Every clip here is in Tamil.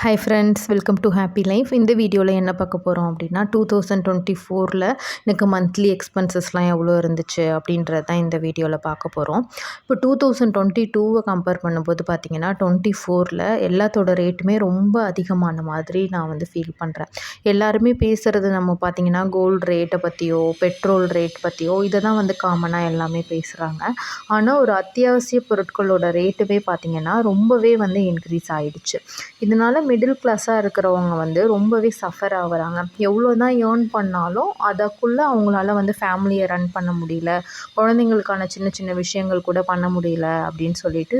Hi friends, welcome to happy life. இந்த வீடியோவில் என்ன பார்க்க போகிறோம் அப்படின்னா 2024ல் எனக்கு மந்த்லி எக்ஸ்பென்சஸ்லாம் எவ்வளோ இருந்துச்சு அப்படின்றது தான் இந்த வீடியோவில் பார்க்க போகிறோம். இப்போ 2022 கம்பேர் பண்ணும்போது பார்த்திங்கன்னா 24ல் எல்லாத்தோட ரேட்டுமே ரொம்ப அதிகமான மாதிரி நான் வந்து ஃபீல் பண்ணுறேன். எல்லாருமே பேசுகிறது நம்ம பார்த்திங்கன்னா கோல்டு ரேட்டை பற்றியோ பெட்ரோல் ரேட் பற்றியோ இதை தான் வந்து காமனாக எல்லாமே பேசுகிறாங்க. ஆனால் ஒரு அத்தியாவசிய பொருட்களோட ரேட்டுமே பார்த்திங்கன்னா ரொம்பவே வந்து இன்க்ரீஸ் ஆகிடுச்சு. இதனால் மிடில் கிளாஸாக இருக்கிறவங்க வந்து ரொம்பவே சஃபர் ஆகுறாங்க. எவ்வளோ தான் ஏர்ன் பண்ணாலும் அதுக்குள்ளே அவங்களால வந்து ஃபேமிலியை ரன் பண்ண முடியல, குழந்தைங்களுக்கான சின்ன சின்ன விஷயங்கள் கூட பண்ண முடியல அப்படின்னு சொல்லிட்டு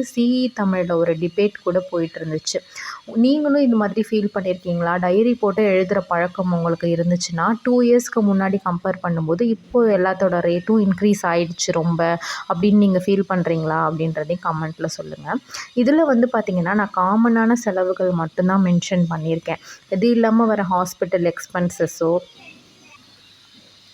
தமிழில் ஒரு டிபேட் கூட போயிட்டு இருந்துச்சு. நீங்களும் இந்த மாதிரி ஃபீல் பண்ணியிருக்கீங்களா? டைரி போட்டு எழுதுகிற பழக்கம் உங்களுக்கு இருந்துச்சுன்னா 2 இயர்ஸ்க்கு முன்னாடி கம்பேர் பண்ணும்போது இப்போது எல்லாத்தோட ரேட்டும் இன்க்ரீஸ் ஆகிடுச்சு ரொம்ப அப்படின்னு நீங்கள் ஃபீல் பண்ணுறீங்களா அப்படின்றதையும் கமெண்ட்டில் சொல்லுங்கள். இதில் வந்து பார்த்திங்கன்னா நான் காமனான செலவுகள் மட்டும்தான் மென்ஷன் பண்ணியிருக்கேன். இது இல்லாமல் வர ஹாஸ்பிட்டல் எக்ஸ்பென்சஸோ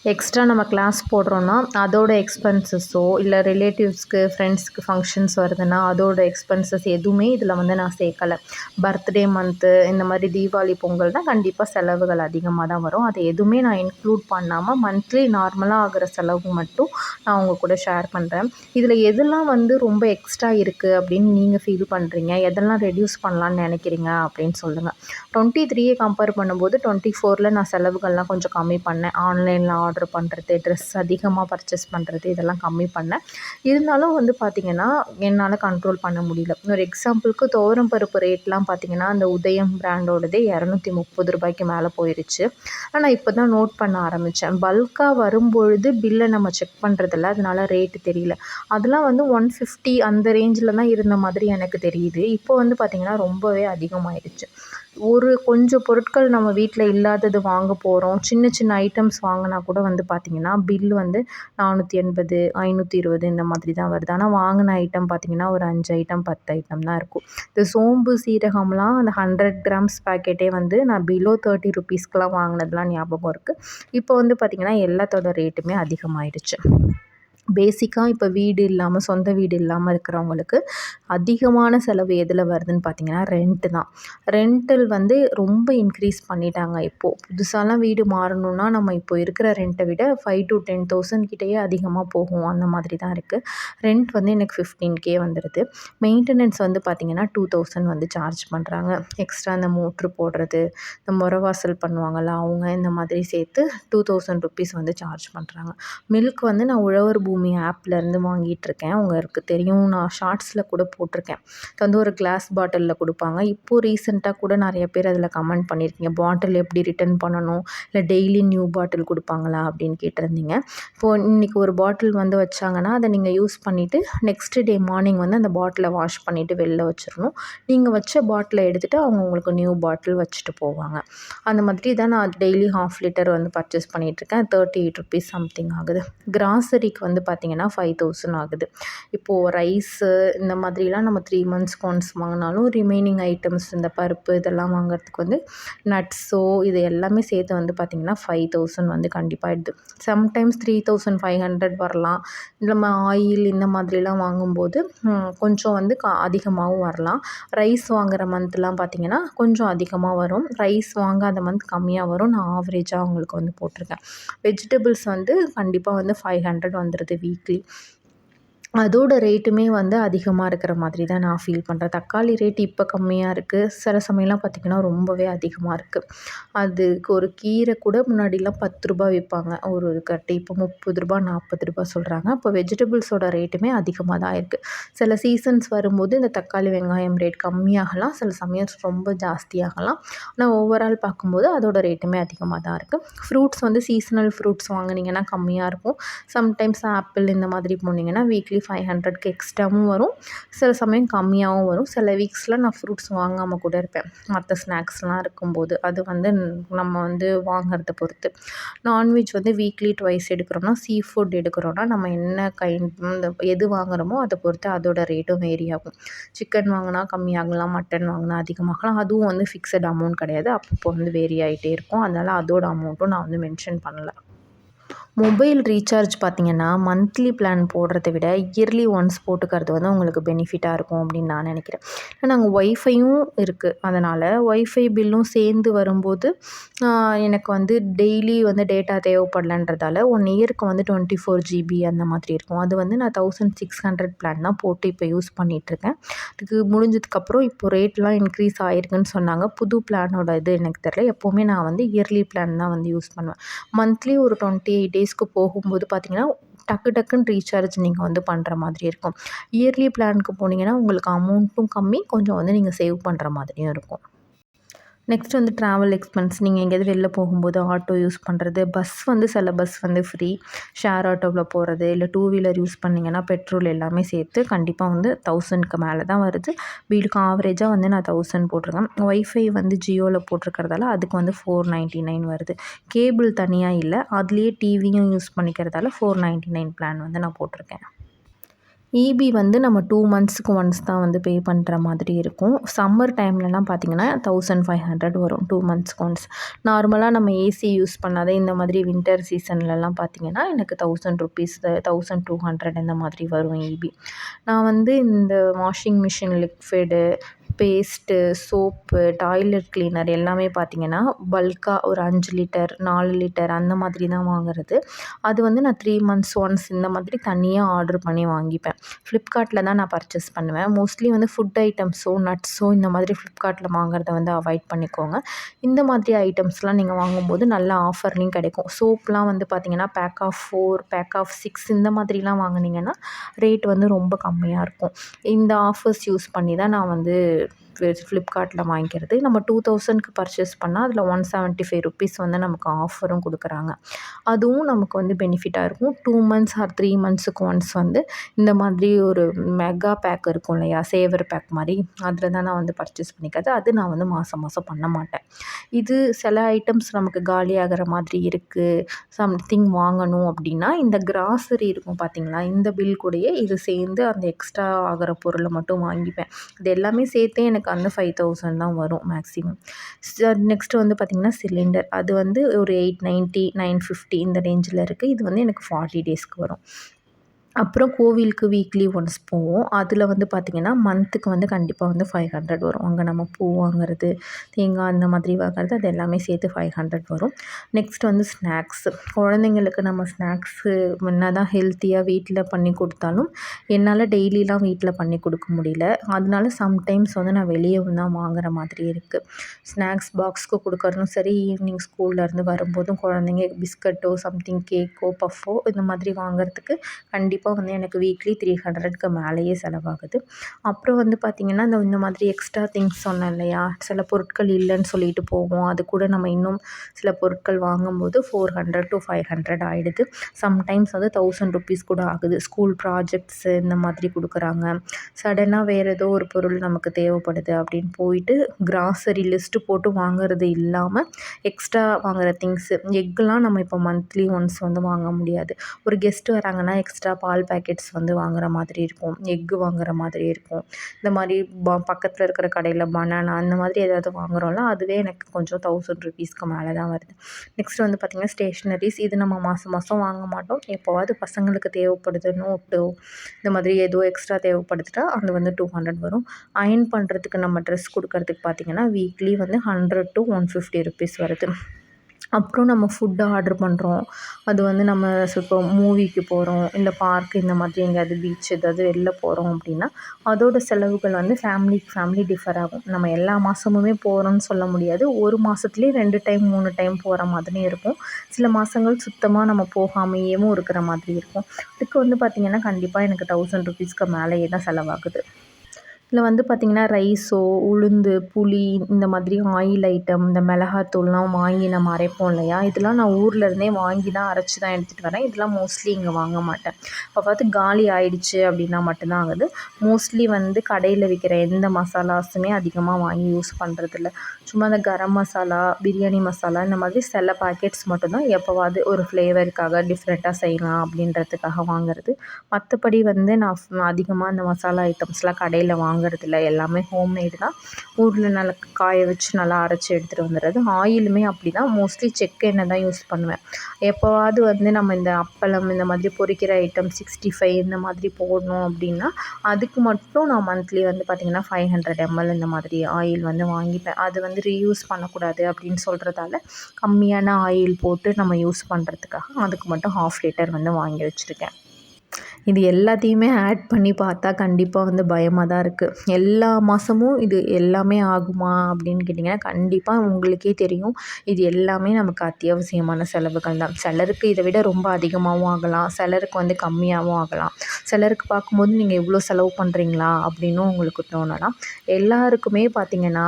எக்ஸ்ட்ரா நம்ம கிளாஸ் போடுறோன்னா அதோட எக்ஸ்பென்சஸோ இல்லை ரிலேட்டிவ்ஸ்க்கு ஃப்ரெண்ட்ஸ்க்கு ஃபங்க்ஷன்ஸ் வருதுன்னா அதோட எக்ஸ்பென்சஸ் எதுவுமே இதில் வந்து நான் சேர்க்கலை. பர்த்டே மந்த்து இந்த மாதிரி தீபாவளி பொங்கல்னால் கண்டிப்பாக செலவுகள் அதிகமாக தான் வரும். அதை எதுவுமே நான் இன்க்ளூட் பண்ணாமல் மந்த்லி நார்மலாக ஆகிற செலவு மட்டும் நான் உங்கள் கூட ஷேர் பண்ணுறேன். இதில் எதெல்லாம் வந்து ரொம்ப எக்ஸ்ட்ரா இருக்குது அப்படின்னு நீங்கள் ஃபீல் பண்ணுறீங்க, எதெல்லாம் ரெடியூஸ் பண்ணலான்னு நினைக்கிறீங்க அப்படின்னு சொல்லுங்கள். 23 கம்பேர் பண்ணும்போது 24ல் நான் செலவுகள்லாம் கொஞ்சம் கம்மி பண்ணேன். ஆன்லைனில் ஆர்டர் பண்ணுறது, ட்ரெஸ் அதிகமாக பர்ச்சேஸ் பண்ணுறது இதெல்லாம் கம்மி பண்ணேன். இருந்தாலும் வந்து பார்த்திங்கன்னா என்னால் கண்ட்ரோல் பண்ண முடியல. ஒரு எக்ஸாம்பிளுக்கு துவரம் பருப்பு ரேட்லாம் பார்த்திங்கன்னா அந்த உதயம் பிராண்டோடதே 230 ரூபாய்க்கு மேலே போயிடுச்சு. ஆனால் இப்போ தான் நோட் பண்ண ஆரம்பித்தேன். பல்காக வரும்பொழுது பில்லை நம்ம செக் பண்ணுறதில்ல, அதனால ரேட்டு தெரியல. அதெல்லாம் வந்து 150 அந்த ரேஞ்சில் தான் இருந்த மாதிரி எனக்கு தெரியுது. இப்போ வந்து பார்த்திங்கன்னா ரொம்பவே அதிகமாகிடுச்சு. கொஞ்சம் பொருட்கள் நம்ம வீட்டில் இல்லாதது வாங்க போகிறோம், சின்ன சின்ன ஐட்டம்ஸ் வாங்கினா கூட வந்து பார்த்திங்கன்னா பில் வந்து 480 520 இந்த மாதிரி தான் வருது. ஆனால் வாங்கின ஐட்டம் பார்த்திங்கன்னா ஒரு 5 ஐட்டம் 10 ஐட்டம் தான் இருக்கும். இந்த சோம்பு சீரகம்லாம் அந்த 100 கிராம்ஸ் பேக்கெட்டே வந்து நான் பிலோ 30 ருபீஸ்க்கெலாம் வாங்கினதுலாம் ஞாபகம் இருக்குது. இப்போ வந்து பார்த்திங்கன்னா எல்லாத்தோட ரேட்டுமே அதிகமாகிடுச்சு. பேசிக்காக இப்போ வீடு இல்லாமல் சொந்த வீடு இல்லாமல் இருக்கிறவங்களுக்கு அதிகமான செலவு எதில் வருதுன்னு பார்த்திங்கன்னா ரெண்ட்டு தான். ரெண்டல் வந்து ரொம்ப இன்க்ரீஸ் பண்ணிட்டாங்க. இப்போது புதுசாலாம் வீடு மாறணுன்னா நம்ம இப்போ இருக்கிற ரெண்ட்டை விட 5 to 10,000 கிட்டேயே அதிகமாக போகும். அந்த மாதிரி தான் இருக்குது. ரெண்ட் வந்து எனக்கு 15K வந்துடுது. மெயின்டெனன்ஸ் வந்து பார்த்திங்கன்னா 2000 வந்து சார்ஜ் பண்ணுறாங்க. எக்ஸ்ட்ரா இந்த மோட்ரு போடுறது, இந்த முறவாசல் பண்ணுவாங்கள்ல அவங்க, இந்த மாதிரி சேர்த்து 2000 ருபீஸ் வந்து சார்ஜ் பண்ணுறாங்க. மில்க் வந்து நான் உழவர் பூமி ஆப்லேருந்து வாங்கிட்டுருக்கேன். உங்களுக்கு தெரியும், நான் ஷார்ட்ஸில் கூட போட்டிருக்கேன். இது வந்து ஒரு கிளாஸ் பாட்டிலில் கொடுப்பாங்க. இப்போது ரீசெண்டாக கூட நிறைய பேர் அதில் கமெண்ட் பண்ணியிருக்கீங்க, பாட்டில் எப்படி ரிட்டர்ன் பண்ணணும், இல்லை டெய்லி நியூ பாட்டில் கொடுப்பாங்களா அப்படின்னு கேட்டிருந்தீங்க. இப்போது இன்றைக்கி ஒரு பாட்டில் வந்து வச்சாங்கன்னா அதை நீங்கள் யூஸ் பண்ணிவிட்டு நெக்ஸ்ட் டே மார்னிங் வந்து அந்த பாட்டிலை வாஷ் பண்ணிவிட்டு வெளில வச்சிடணும். நீங்கள் வச்ச பாட்டிலை எடுத்துகிட்டு அவங்க உங்களுக்கு நியூ பாட்டில் வச்சுட்டு போவாங்க. அந்த மாதிரி தான் நான் டெய்லி 1/2 லிட்டர் வந்து பர்ச்சேஸ் பண்ணிகிட்ருக்கேன். 38 ருபீஸ் சம்திங் ஆகுது. கிராசரிக்கு வந்து பார்த்திங்கன்னா 5000 ஆகுது. இப்போது ரைஸு இந்த மாதிரிலாம் நம்ம 3 மந்த்ஸ்க்கு ஒன்ஸ் வாங்கினாலும் ரிமைனிங் ஐட்டம்ஸ் இந்த பருப்பு இதெல்லாம் வாங்குறதுக்கு வந்து நட்ஸோ இது எல்லாமே சேர்த்து வந்து பார்த்திங்கன்னா 5000 வந்து கண்டிப்பாக ஆகிடுது. சம்டைம்ஸ் 3500 வரலாம். நம்ம ஆயில் இந்த மாதிரிலாம் வாங்கும்போது கொஞ்சம் வந்து அதிகமாகவும் வரலாம். ரைஸ் வாங்குகிற மந்த்லாம் பார்த்திங்கன்னா கொஞ்சம் அதிகமாக வரும். ரைஸ் வாங்காத மந்த் கம்மியாக வரும். நான் ஆவரேஜாக அவங்களுக்கு வந்து போட்டிருக்கேன். வெஜிடபிள்ஸ் வந்து கண்டிப்பாக வந்து 500 வந்துடுது வீக்லி. அதோட ரேட்டுமே வந்து அதிகமாக இருக்கிற மாதிரி தான் நான் ஃபீல் பண்ணுறேன். தக்காளி ரேட் இப்போ கம்மியாக இருக்குது. சில சமயம்லாம் பார்த்திங்கன்னா ரொம்பவே அதிகமாக இருக்குது. அதுக்கு ஒரு கீரை கூட முன்னாடிலாம் 10 ரூபா விற்பாங்க ஒரு கட்டு. இப்போ 30 ரூபா 40 ரூபா சொல்கிறாங்க. அப்போ வெஜிடபிள்ஸோட ரேட்டுமே அதிகமாக தான் இருக்குது. சில சீசன்ஸ் வரும்போது இந்த தக்காளி வெங்காயம் ரேட் கம்மியாகலாம், சில சமயம் ரொம்ப ஜாஸ்தியாகலாம். ஆனால் ஓவரால் பார்க்கும்போது அதோட ரேட்டுமே அதிகமாக தான் இருக்குது. ஃப்ரூட்ஸ் வந்து சீசனல் ஃப்ரூட்ஸ் வாங்கினீங்கன்னா கம்மியாக இருக்கும். சம்டைம்ஸ் ஆப்பிள் இந்த மாதிரி போனீங்கன்னா வீக்லி 500க்கு எக்ஸ்ட்ராவும் வரும், சில சமயம் கம்மியாகவும் வரும். சில வீக்ஸில் நான் ஃப்ரூட்ஸ் வாங்காமல் கூட இருப்பேன், மற்ற ஸ்நாக்ஸ்லாம் இருக்கும்போது. அது வந்து நம்ம வந்து வாங்கிறத பொறுத்து. நான்வெஜ் வந்து வீக்லி ட்வைஸ் எடுக்கிறோன்னா, சீ ஃபுட் எடுக்கிறோன்னா நம்ம என்ன இந்த எது வாங்குகிறோமோ அதை பொறுத்து அதோட ரேட்டும் வேரி ஆகும். சிக்கன் வாங்கினா கம்மியாகலாம், மட்டன் வாங்கினா அதிகமாகலாம். அதுவும் வந்து ஃபிக்ஸட் அமௌண்ட் கிடையாது, அப்பப்போ வந்து வேரி ஆகிட்டே இருக்கும். அதனால் அதோட அமௌண்ட்டும் நான் வந்து மென்ஷன் பண்ணல. மொபைல் ரீசார்ஜ் பார்த்தீங்கன்னா, மந்த்லி பிளான் போடுறத விட இயர்லி ஒன்ஸ் போட்டுக்கிறது வந்து உங்களுக்கு பெனிஃபிட்டாக இருக்கும் அப்படின்னு நான் நினைக்கிறேன். ஏன்னா நாங்கள் ஒய்ஃபையும் இருக்குது. அதனால் ஒய்ஃபை பில்லும் சேர்ந்து வரும்போது எனக்கு வந்து டெய்லி வந்து டேட்டா தேவைப்படலன்றதால 1 இயருக்கு வந்து 24 ஜிபி அந்த மாதிரி இருக்கும். அது வந்து நான் 1600 பிளான் தான் போட்டு இப்போ யூஸ் பண்ணிகிட்ருக்கேன். அதுக்கு முடிஞ்சதுக்கப்புறம் இப்போ ரேட்லாம் இன்க்ரீஸ் ஆகிருக்குன்னு சொன்னாங்க. புது பிளானோட இது எனக்கு தெரில. எப்போவுமே நான் வந்து இயர்லி பிளான் தான் வந்து யூஸ் பண்ணுவேன். மந்த்லி ஒரு 28 டேஸ்க்கு போகும்போது பார்த்தீங்கன்னா, டக்கு டக்குன்னு ரீசார்ஜ் நீங்கள் வந்து பண்ணுற மாதிரி இருக்கும். இயர்லி பிளானுக்கு போனீங்கன்னா, உங்களுக்கு அமௌண்ட்டும் கம்மி, கொஞ்சம் வந்து நீங்கள் சேவ் பண்ணுற மாதிரியும் இருக்கும். நெக்ஸ்ட் வந்து ட்ராவல் எக்ஸ்பென்ஸ். நீங்கள் எங்கேயாவது வெளில போகும்போது ஆட்டோ யூஸ் பண்ணுறது, பஸ் வந்து சில பஸ் வந்து ஃப்ரீ. ஷேர் ஆட்டோவில் போகிறது, இல்லை 2 வீலர் யூஸ் பண்ணிங்கன்னா பெட்ரோல் எல்லாமே சேர்த்து கண்டிப்பாக வந்து 1000க்கு மேலே தான் வருது. வீட்டுக்கு ஆவரேஜாக வந்து நான் 1000 போட்டிருக்கேன். ஒய்ஃபை வந்து ஜியோவில் போட்டிருக்கிறதால அதுக்கு வந்து 499 வருது. கேபிள் தனியாக இல்லை, அதுலேயே டிவியும் யூஸ் பண்ணிக்கிறதால 499 பிளான் வந்து நான் போட்டிருக்கேன். ஈபி வந்து நம்ம 2 மந்த்ஸ்க்கு ஒன்ஸ் தான் வந்து பே பண்ணுற மாதிரி இருக்கும். சம்மர் டைம்லலாம் பார்த்திங்கன்னா 1500 வரும் 2 மந்த்ஸ்க்கு ஒன்ஸ். நார்மலாக நம்ம ஏசி யூஸ் பண்ணாத இந்த மாதிரி வின்டர் சீசன்லலாம் பார்த்திங்கன்னா எனக்கு ₹1000 1200 இந்த மாதிரி வரும் ஈபி. நான் வந்து இந்த washing machine liquid, paste, soap, toilet cleaner எல்லாமே பார்த்திங்கன்னா பல்காக ஒரு 5 லிட்டர் 4 லிட்டர் அந்த மாதிரி தான் வாங்குறது. அது வந்து நான் 3 மந்த்ஸ் ஒன்ஸ் இந்த மாதிரி தனியாக ஆர்டர் பண்ணி வாங்கிப்பேன். ஃப்ளிப்கார்ட்டில் தான் நான் பர்ச்சேஸ் பண்ணுவேன். மோஸ்ட்லி வந்து ஃபுட் ஐட்டம்ஸோ நட்ஸோ இந்த மாதிரி ஃப்ளிப்கார்ட்டில் வாங்குறத வந்து அவாய்ட் பண்ணிக்கோங்க. இந்த மாதிரி ஐட்டம்ஸ்லாம் நீங்கள் வாங்கும்போது நல்ல ஆஃபர்லேயும் கிடைக்கும். சோப்லாம் வந்து பார்த்திங்கன்னா பேக் ஆஃப் 4 பேக் ஆஃப் 6 இந்த மாதிரிலாம் வாங்குனீங்கன்னா ரேட் வந்து ரொம்ப கம்மியாக இருக்கும். இந்த ஆஃபர்ஸ் யூஸ் பண்ணி தான் நான் வந்து ஃப்ளிப்கார்ட்டில் வாங்கிக்கிறது. நம்ம 2000க்கு பர்ச்சேஸ் பண்ணால் அதில் ₹175 வந்து நமக்கு ஆஃபரும் கொடுக்குறாங்க. அதுவும் நமக்கு வந்து பெனிஃபிட்டாக இருக்கும். 2 மந்த்ஸ் ஆர் 3 மந்த்ஸுக்கு ஒன்ஸ் வந்து இந்த மாதிரி ஒரு மெகா பேக் இருக்கும் இல்லையா, சேவர் பேக் மாதிரி, அதில் தான் நான் வந்து பர்ச்சேஸ் பண்ணிக்கிறது. அது நான் வந்து மாதம் மாதம் பண்ண மாட்டேன். இது சில ஐட்டம்ஸ் நமக்கு காலியாகிற மாதிரி இருக்குது, சம்திங் வாங்கணும் அப்படின்னா இந்த கிராசரி இருக்கும் பார்த்தீங்களா, இந்த பில் கூடயே இது சேர்ந்து அந்த எக்ஸ்ட்ரா ஆகிற பொருளை மட்டும் வாங்கிப்பேன். இது எல்லாமே சேர்த்தே எனக்கு அந்த 5000 தான் வரும் மேக்ஸிமம். நெக்ஸ்ட்டு வந்து பார்த்திங்கன்னா சிலிண்டர். அது வந்து ஒரு 890 950 இந்த ரேஞ்சில் இருக்குது. இது வந்து எனக்கு 40 டேஸ்க்கு வரும். அப்புறம் கோவிலுக்கு வீக்லி ஒன்ஸ் போவோம். அதில் வந்து பார்த்திங்கன்னா மந்த்துக்கு வந்து கண்டிப்பாக வந்து 500 வரும். அங்கே நம்ம பூ வாங்குறது, தேங்காய் அந்த மாதிரி வாங்குறது, அது எல்லாமே சேர்த்து 500 வரும். நெக்ஸ்ட் வந்து ஸ்நாக்ஸு. குழந்தைங்களுக்கு நம்ம ஸ்நாக்ஸு என்ன தான் ஹெல்த்தியாக வீட்டில் பண்ணி கொடுத்தாலும் என்னால் டெய்லிலாம் வீட்டில் பண்ணி கொடுக்க முடியல. அதனால சம்டைம்ஸ் வந்து நான் வெளியே தான் வாங்குற மாதிரி இருக்குது. ஸ்நாக்ஸ் பாக்ஸ்க்கு கொடுக்கறதும் சரி, ஈவினிங் ஸ்கூல்லேருந்து வரும்போதும் குழந்தைங்க பிஸ்கட்டோ சம்திங் கேக்கோ பஃப்போ இந்த மாதிரி வாங்குறதுக்கு கண்டிப்பாக வந்து எனக்கு வீக்லி 300க்கு மேலேயே செலவாகுது. அப்புறம் வந்து பார்த்திங்கன்னா இந்த மாதிரி எக்ஸ்ட்ரா திங்ஸ் சொன்னேன் இல்லையா, சில பொருட்கள் இல்லைன்னு சொல்லிட்டு போவோம். அது கூட நம்ம இன்னும் சில பொருட்கள் வாங்கும்போது 400 to 500 ஆகிடுது. சம்டைம்ஸ் வந்து ₹1000 கூட ஆகுது. ஸ்கூல் ப்ராஜெக்ட்ஸு இந்த மாதிரி கொடுக்குறாங்க. சடனாக வேறு ஏதோ ஒரு பொருள் நமக்கு தேவைப்படுது அப்படின்னு போயிட்டு கிராசரி லிஸ்ட்டு போட்டு வாங்குறது இல்லாமல் எக்ஸ்ட்ரா வாங்குகிற திங்ஸு, எக்குலாம் நம்ம இப்போ மந்த்லி ஒன்ஸ் வந்து வாங்க முடியாது. ஒரு கெஸ்ட்டு வராங்கன்னா எக்ஸ்ட்ரா பால் பேக்கெட்ஸ் வந்து வாங்குற மாதிரி இருக்கும், எக்கு வாங்குற மாதிரி இருக்கும். இந்த மாதிரி பக்கத்தில் இருக்கிற கடையில் பனானா அந்த மாதிரி ஏதாவது வாங்குகிறோம்ல, அதுவே எனக்கு கொஞ்சம் ₹1000க்கு மேலே தான் வருது. நெக்ஸ்ட் வந்து பார்த்திங்கன்னா ஸ்டேஷ்னரிஸ். இது நம்ம மாதம் மாதம் வாங்க மாட்டோம். எப்போவாது பசங்களுக்கு தேவைப்படுது, நோட்டோ இந்த மாதிரி ஏதோ எக்ஸ்ட்ரா தேவைப்படுதுட்டா அது வந்து 200 வரும். அயர்ன் பண்ணுறதுக்கு நம்ம ட்ரெஸ் கொடுக்கறதுக்கு பார்த்திங்கன்னா வீக்லி வந்து 100 to 150 வருது. அப்புறம் நம்ம ஃபுட்டு ஆர்டர் பண்ணுறோம். அது வந்து நம்ம இப்போ மூவிக்கு போகிறோம், இல்லை பார்க் இந்த மாதிரி எங்கேயாவது பீச் ஏதாவது வெளில போகிறோம் அப்படின்னா அதோட செலவுகள் வந்து ஃபேமிலி டிஃபர் ஆகும். நம்ம எல்லா மாதமுமே போகிறோன்னு சொல்ல முடியாது. ஒரு மாதத்துலேயே 2 டைம் 3 டைம் போகிற மாதிரியும் இருக்கும். சில மாதங்கள் சுத்தமாக நம்ம போகாமையேவும் இருக்கிற மாதிரி இருக்கும். இதுக்கு வந்து பார்த்திங்கன்னா கண்டிப்பாக எனக்கு ₹1000க்கு மேலேயே தான் செலவாகுது. இதில் வந்து பார்த்திங்கன்னா ரைஸோ, உளுந்து, புளி இந்த மாதிரி ஆயில் ஐட்டம், இந்த மிளகாத்தூள்லாம் வாங்கி நம்ம அரைப்போம் இல்லையா, இதெல்லாம் நான் ஊர்லேருந்தே வாங்கி தான் அரைச்சி தான் எடுத்துகிட்டு வரேன். இதெல்லாம் மோஸ்ட்லி இங்கே வாங்க மாட்டேன். இப்போ பார்த்து காலி ஆயிடுச்சு அப்படின்னா மட்டும்தான் ஆகுது. மோஸ்ட்லி வந்து கடையில் விற்கிற எந்த மசாலாஸுமே அதிகமாக வாங்கி யூஸ் பண்ணுறதில்ல. சும்மா இந்த கரம் மசாலா, பிரியாணி மசாலா இந்த மாதிரி சில பாக்கெட்ஸ் மட்டும்தான் எப்போவாது ஒரு ஃப்ளேவருக்காக டிஃப்ரெண்ட்டாக செய்யலாம் அப்படின்றதுக்காக வாங்குறது. மற்றபடி வந்து நான் அதிகமாக இந்த மசாலா ஐட்டம்ஸ்லாம் கடையில் வாங்குறதில்ல. எல்லாமே ஹோம்மேடு தான். ஊரில் நல்லா காய வச்சு நல்லா அரைச்சி எடுத்துகிட்டு வந்துடுறது. ஆயிலுமே அப்படி தான். மோஸ்ட்லி செக்கு எண்ணெய் தான் யூஸ் பண்ணுவேன். எப்போவாவது வந்து நம்ம இந்த அப்பளம் இந்த மாதிரி பொரிக்கிற ஐட்டம் 65 இந்த மாதிரி போடணும் அப்படின்னா அதுக்கு மட்டும் நான் மந்த்லி வந்து பார்த்திங்கன்னா 500 ml இந்த மாதிரி ஆயில் வந்து வாங்கிப்பேன். அது வந்து ரீயூஸ் பண்ணக்கூடாது அப்படின்னு சொல்கிறதால கம்மியான ஆயில் போட்டு நம்ம யூஸ் பண்ணுறதுக்காக அதுக்கு மட்டும் 1/2 லிட்டர் வந்து வாங்கி வச்சுருக்கேன். இது எல்லாத்தையுமே ஆட் பண்ணி பார்த்தா கண்டிப்பாக வந்து பயமாக தான் இருக்குது. எல்லா மாதமும் இது எல்லாமே ஆகுமா அப்படின்னு கேட்டிங்கன்னா கண்டிப்பாக உங்களுக்கே தெரியும். இது எல்லாமே நமக்கு அத்தியாவசியமான செலவுகள் தான். சிலருக்கு இதை விட ரொம்ப அதிகமாகவும் ஆகலாம். சிலருக்கு வந்து கம்மியாகவும் ஆகலாம். சிலருக்கு பார்க்கும்போது நீங்கள் இவ்வளோ செலவு பண்ணுறீங்களா அப்படின்னும் உங்களுக்கு தோணலாம். எல்லாருக்குமே பார்த்திங்கன்னா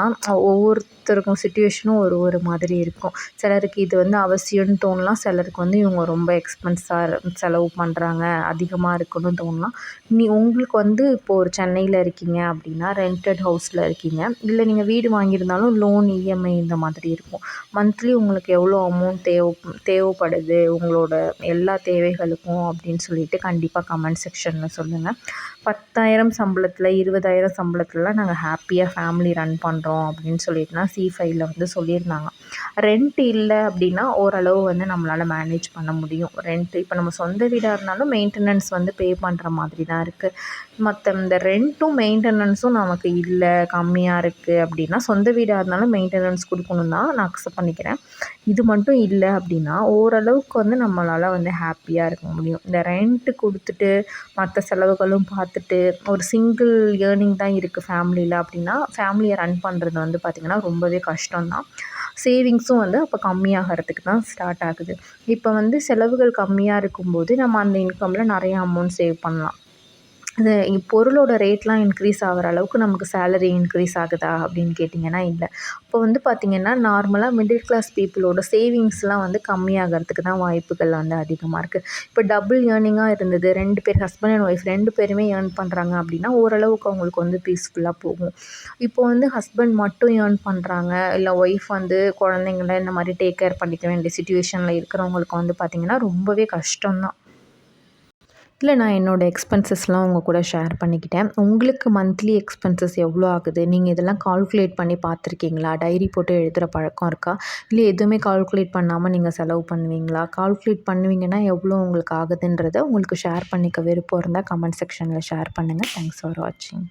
ஒவ்வொருத்தருக்கும் சிச்சுவேஷனும் ஒரு மாதிரி இருக்கும். சிலருக்கு இது வந்து அவசியம்னு தோணலாம். சிலருக்கு வந்து இவங்க ரொம்ப எக்ஸ்பென்ஸாக செலவு பண்ணுறாங்க, அதிகமாக இருக்குன்னு தோணலாம். உங்களுக்கு வந்து இப்போது ஒரு சென்னையில் இருக்கீங்க அப்படின்னா ரெண்டட் ஹவுஸில் இருக்கீங்க, இல்லை நீங்கள் வீடு வாங்கியிருந்தாலும் லோன் இஎம்ஐ இந்த மாதிரி இருக்கும். மந்த்லி உங்களுக்கு எவ்வளோ அமௌண்ட் தேவைப்படுது உங்களோட எல்லா தேவைகளுக்கும் அப்படின்னு சொல்லிட்டு கண்டிப்பாக கமெண்ட் செக்ஷனில் சொல்லுங்கள். 10,000 சம்பளத்தில் 20,000 சம்பளத்துலலாம் நாங்கள் ஹாப்பியாக ஃபேமிலி ரன் பண்ணுறோம் அப்படின்னு சொல்லிட்டுனா C5ல வந்து சொல்லியிருந்தாங்க. ரெண்ட் இல்லை அப்படின்னா ஓரளவு வந்து நம்மளால் மேனேஜ் பண்ண முடியும். ரெண்ட்டு இப்போ நம்ம சொந்த வீடாக இருந்தாலும் மெயின்டெனன்ஸ் வந்து பே பண்ணுற மாதிரி தான் இருக்குது. மற்ற இந்த ரெண்ட்டும் மெயின்டெனன்ஸும் நமக்கு இல்லை, கம்மியாக இருக்குது அப்படின்னா சொந்த வீடாக இருந்தாலும் மெயின்டெனன்ஸ் கொடுக்கணும் தான், நான் அக்செப்ட் பண்ணிக்கிறேன். இது மட்டும் இல்லை அப்படின்னா ஓரளவுக்கு வந்து நம்மளால் வந்து ஹாப்பியாக இருக்க முடியும். இந்த ரெண்ட்டு கொடுத்துட்டு மற்ற செலவுகளும் பார்த்துட்டு ஒரு சிங்கிள் ஏர்னிங் தான் இருக்குது ஃபேமிலியில் அப்படின்னா ஃபேமிலியை ரன் பண்ணுறது வந்து பார்த்திங்கன்னா ரொம்பவே கஷ்டம்தான். சேவிங்ஸும் வந்து அப்போ கம்மியாகிறதுக்கு தான் ஸ்டார்ட் ஆகுது. இப்போ வந்து செலவுகள் கம்மியாக இருக்கும்போது நம்ம அந்த இன்கமில் நிறைய அமௌண்ட் சேவ் பண்ணலாம். இது பொருளோட ரேட்லாம் இன்க்ரீஸ் ஆகிற அளவுக்கு நமக்கு சேலரி இன்க்ரீஸ் ஆகுதா அப்படின்னு கேட்டிங்கன்னா இல்லை. இப்போ வந்து பார்த்திங்கன்னா நார்மலாக மிடில் கிளாஸ் பீப்புளோட சேவிங்ஸ்லாம் வந்து கம்மியாகிறதுக்கு தான் வாய்ப்புகள் வந்து அதிகமாக இருக்குது. இப்போ டபுள் ஏர்னிங்காக இருந்தது, 2 பேர் ஹஸ்பண்ட் அண்ட் ஒய்ஃப் 2 பேருமே ஏர்ன் பண்ணுறாங்க அப்படின்னா ஓரளவுக்கு அவங்களுக்கு வந்து பீஸ்ஃபுல்லாக போகும். இப்போ வந்து ஹஸ்பண்ட் மட்டும் ஏர்ன் பண்ணுறாங்க, இல்லை ஒய்ஃப் வந்து குழந்தைங்கள இந்த மாதிரி டேக் கேர் பண்ணிக்க வேண்டிய சிச்சுவேஷனில் இருக்கிறவங்களுக்கு வந்து பார்த்திங்கன்னா ரொம்பவே கஷ்டம்தான். இல்லை, நான் என்னோடய எக்ஸ்பென்சஸ்லாம் உங்கள் கூட ஷேர் பண்ணிக்கிட்டேன். உங்களுக்கு மந்த்லி எக்ஸ்பென்சஸ் எவ்வளோ ஆகுது? நீங்கள் இதெல்லாம் கால்குலேட் பண்ணி பார்த்துருக்கீங்களா? டைரி போட்டு எழுதுகிற பழக்கம் இருக்கா? இல்லை எதுவுமே கால்குலேட் பண்ணாமல் நீங்கள் செலவு பண்ணுவீங்களா? கால்குலேட் பண்ணுவீங்கன்னா எவ்வளோ உங்களுக்கு ஆகுதுன்றதை உங்களுக்கு ஷேர் பண்ணிக்க விருப்பம் இருந்தால் கமெண்ட் செக்ஷனில் ஷேர் பண்ணுங்கள். தேங்க்ஸ் ஃபார் வாட்சிங்.